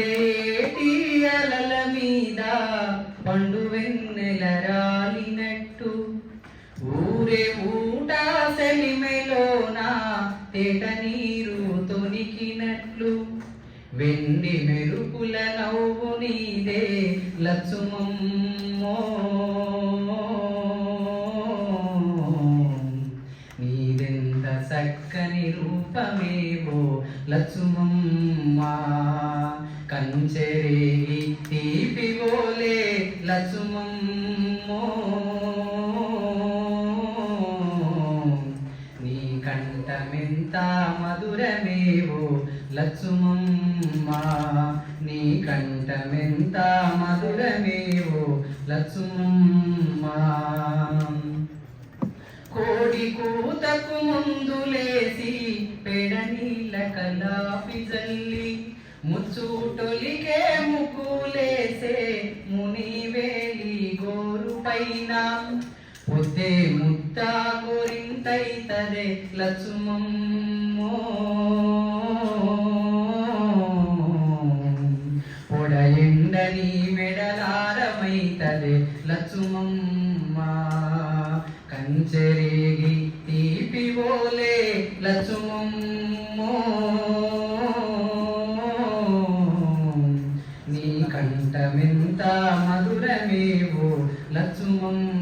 ఏటి అలల మీద పండు వెన్నెల రాలినట్టు ఊరే ఊట సెలిమెలోన తేట నీరు తొనికినట్లు వెండి మెరుపుల నవ్వు నీదే లచ్చుమమ్మో నీదెంత చక్కని రూపమేవో లచ్చుమమ్మా కంచెరేగి తీపిగోలే లచ్చుమమ్మో నీ కంఠమెంత మధురమేవో లచ్చుమమ్మా నీ కంఠమెంత మధురమేవో లచ్చుమమ్మా కోడి కూతకు ముందులేసి పెడ నీళ్ళ కలాపి జల్లి ముచ్చుటొలికే ముక్కులేసే మునివేలి గోరు పైన పొద్దే ముద్ద కోరింతైతదే లచ్చుమమ్మో పొడ ఎండని మెడలారమైతదే లచ్చుమమ్మా కంచెరేగి తీపివోలే లచ్చుమమ్మో నీ కంఠమెంత మధురమేవో లచ్చుమమ్మా